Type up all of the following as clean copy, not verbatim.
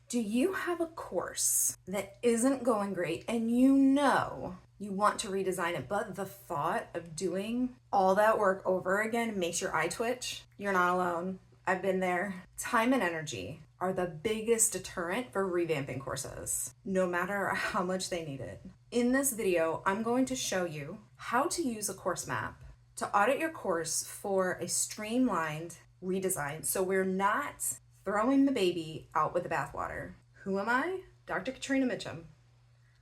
Do you have a course that isn't going great and you know you want to redesign it, but the thought of doing all that work over again makes your eye twitch? You're not alone. I've been there. Time and energy are the biggest deterrent for revamping courses, no matter how much they need it. In this video, I'm going to show you how to use a course map to audit your course for a streamlined redesign so we're not throwing the baby out with the bathwater. Who am I? Dr. Catrina Mitchum.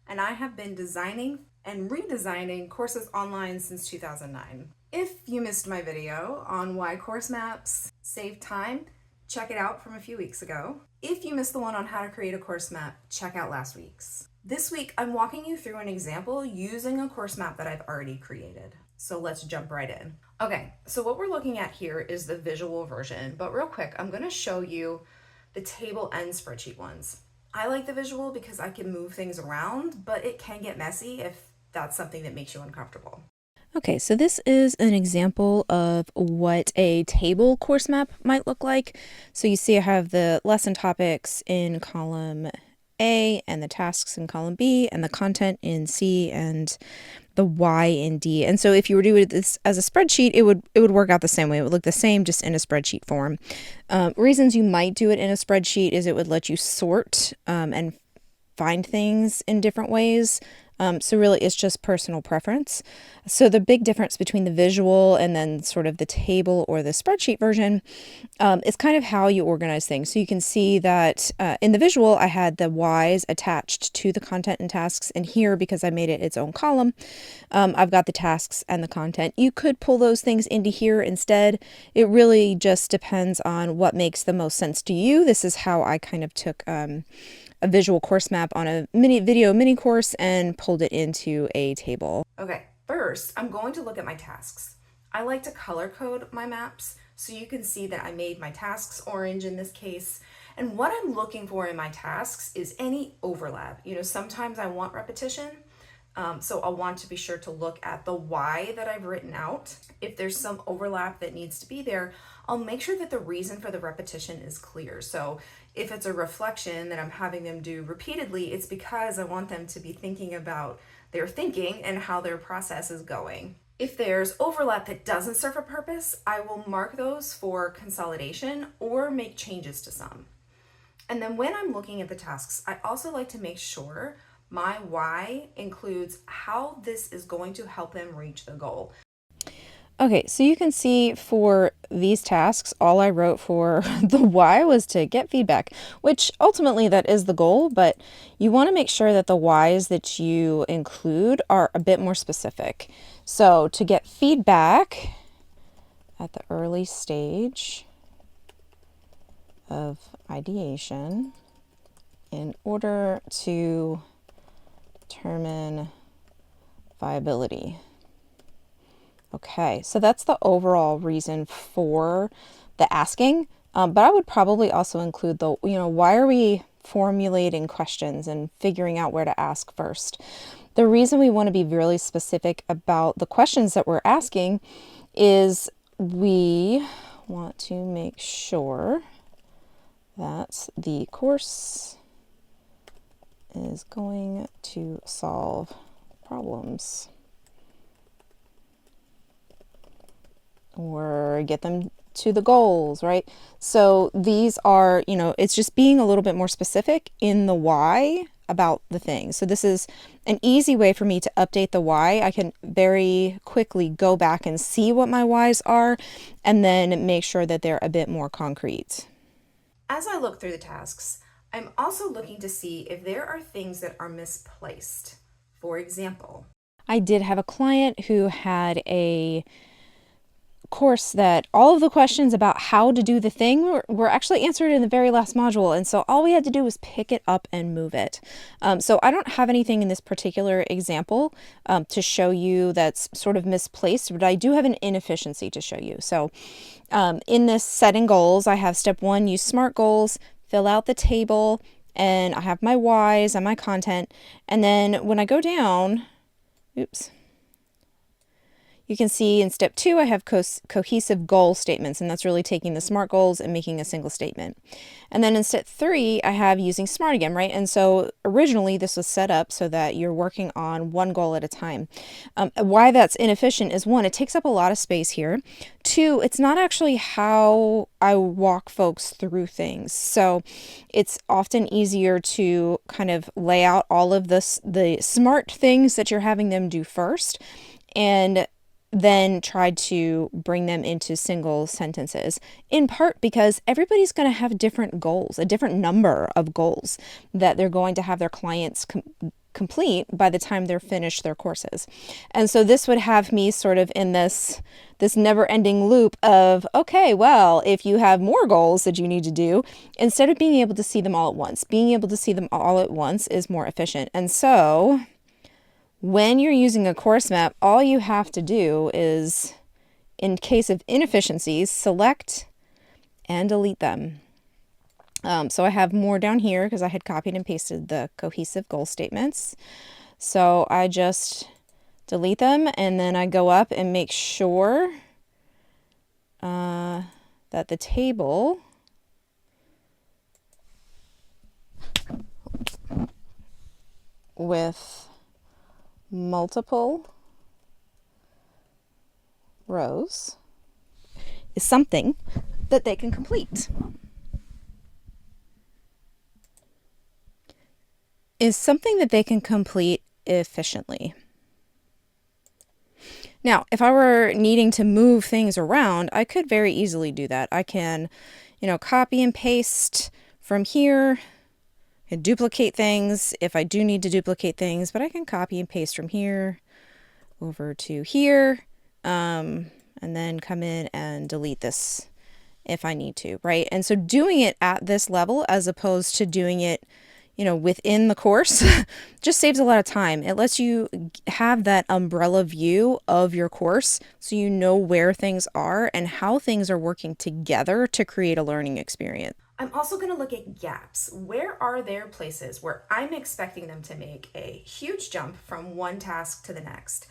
And I have been designing and redesigning courses online since 2009. If you missed my video on why course maps save time, check it out from a few weeks ago. If you missed the one on how to create a course map, check out last week's. This week, I'm walking you through an example using a course map that I've already created. So let's jump right in. Okay, so what we're looking at here is the visual version, but real quick, I'm gonna show you the table and spreadsheet ones. I like the visual because I can move things around, but it can get messy if that's something that makes you uncomfortable. Okay, so this is an example of what a table course map might look like. So you see I have the lesson topics in column A and the tasks in column B and the content in C and the Y in D. And so if you were doing this as a spreadsheet, it would work out the same way. It would look the same, just in a spreadsheet form. Reasons you might do it in a spreadsheet is it would let you sort and find things in different ways. So really it's just personal preference. So the big difference between the visual and then sort of the table or the spreadsheet version is kind of how you organize things. So you can see that in the visual, I had the Ys attached to the content and tasks, and here, because I made it its own column, I've got the tasks and the content. You could pull those things into here instead. It really just depends on what makes the most sense to you. This is how I kind of took a visual course map on a mini course and pulled it into a table. Okay, first, I'm going to look at my tasks. I like to color code my maps so you can see that I made my tasks orange in this case. And what I'm looking for in my tasks is any overlap. Sometimes I want repetition, so I'll want to be sure to look at the why that I've written out. If there's some overlap that needs to be there, I'll make sure that the reason for the repetition is clear. So if it's a reflection that I'm having them do repeatedly, it's because I want them to be thinking about their thinking and how their process is going. If there's overlap that doesn't serve a purpose, I will mark those for consolidation or make changes to some. And then when I'm looking at the tasks, I also like to make sure my why includes how this is going to help them reach the goal. Okay, so you can see for these tasks, all I wrote for the why was to get feedback, which ultimately that is the goal, but you want to make sure that the whys that you include are a bit more specific. So to get feedback at the early stage of ideation in order to determine viability. Okay, so that's the overall reason for the asking, but I would probably also include the, why are we formulating questions and figuring out where to ask first? The reason we want to be really specific about the questions that we're asking is we want to make sure that the course is going to solve problems or get them to the goals, right? So these are, it's just being a little bit more specific in the why about the thing. So this is an easy way for me to update the why. I can very quickly go back and see what my whys are and then make sure that they're a bit more concrete. As I look through the tasks, I'm also looking to see if there are things that are misplaced. For example, I did have a client who had a course that all of the questions about how to do the thing were actually answered in the very last module, and so all we had to do was pick it up and move it. So I don't have anything in this particular example to show you that's sort of misplaced, but I do have an inefficiency to show you. So in this setting goals, I have step 1, use SMART goals, fill out the table, and I have my whys and my content, and then when I go down, You can see in step 2, I have cohesive goal statements, and that's really taking the SMART goals and making a single statement. And then in step 3, I have using SMART again, right? And so originally this was set up so that you're working on one goal at a time. Why that's inefficient is, 1, it takes up a lot of space here. 2, it's not actually how I walk folks through things. So it's often easier to kind of lay out all of the SMART things that you're having them do first, and then tried to bring them into single sentences, in part because everybody's going to have different goals, a different number of goals that they're going to have their clients complete by the time they're finished their courses. And so this would have me sort of in this never-ending loop of, okay, well, if you have more goals that you need to do, instead of being able to see them all at once, being able to see them all at once is more efficient. And so when you're using a course map, all you have to do is, in case of inefficiencies, select and delete them. So I have more down here because I had copied and pasted the cohesive goal statements. So I just delete them, and then I go up and make sure that the table with multiple rows is something that they can complete. Efficiently. Now, if I were needing to move things around, I could very easily do that. I can, copy and paste from here and duplicate things if I do need to duplicate things, but I can copy and paste from here over to here, and then come in and delete this if I need to, right? And so doing it at this level as opposed to doing it within the course just saves a lot of time. It lets you have that umbrella view of your course so you know where things are and how things are working together to create a learning experience. I'm also going to look at gaps. Where are there places where I'm expecting them to make a huge jump from one task to the next?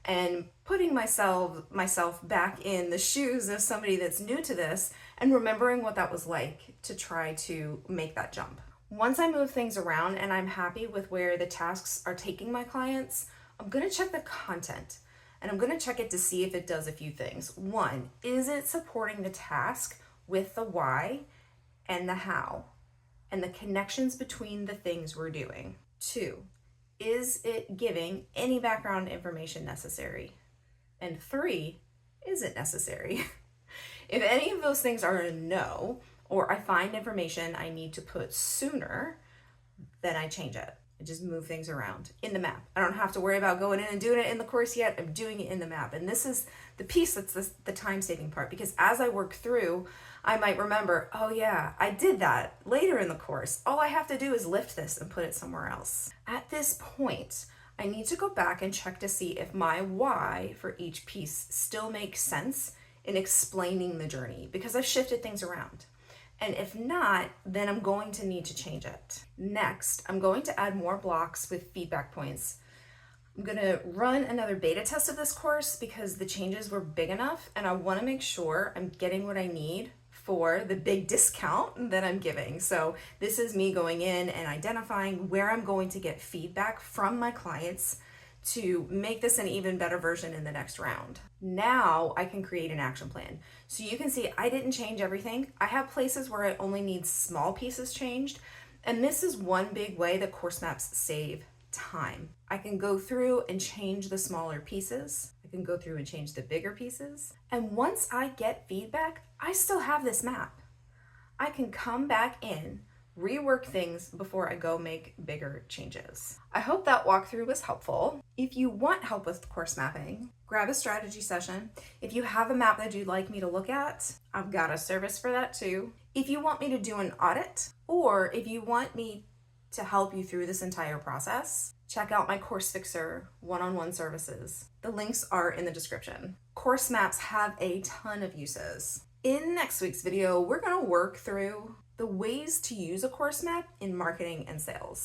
And putting myself back in the shoes of somebody that's new to this and remembering what that was like to try to make that jump. Once I move things around and I'm happy with where the tasks are taking my clients, I'm going to check the content, and I'm going to check it to see if it does a few things. 1, is it supporting the task with the why and the how and the connections between the things we're doing? 2, is it giving any background information necessary? And 3, is it necessary? If any of those things are a no, or I find information I need to put sooner, then I change it. I just move things around in the map. I don't have to worry about going in and doing it in the course yet. I'm doing it in the map. And this is the piece that's the time-saving part, because as I work through, I might remember, oh yeah, I did that later in the course. All I have to do is lift this and put it somewhere else. At this point, I need to go back and check to see if my why for each piece still makes sense in explaining the journey, because I've shifted things around. And if not, then I'm going to need to change it. Next, I'm going to add more blocks with feedback points. I'm going to run another beta test of this course because the changes were big enough, and I want to make sure I'm getting what I need for the big discount that I'm giving. So this is me going in and identifying where I'm going to get feedback from my clients to make this an even better version in the next round. Now I can create an action plan. So you can see I didn't change everything. I have places where I only need small pieces changed. And this is one big way that course maps save time. I can go through and change the smaller pieces. I can go through and change the bigger pieces. And once I get feedback, I still have this map. I can come back in, rework things before I go make bigger changes. I hope that walkthrough was helpful. If you want help with course mapping, grab a strategy session. If you have a map that you'd like me to look at, I've got a service for that too. If you want me to do an audit, or if you want me to help you through this entire process, check out my Course Fixer one-on-one services. The links are in the description. Course maps have a ton of uses. In next week's video, we're going to work through the ways to use a course map in marketing and sales.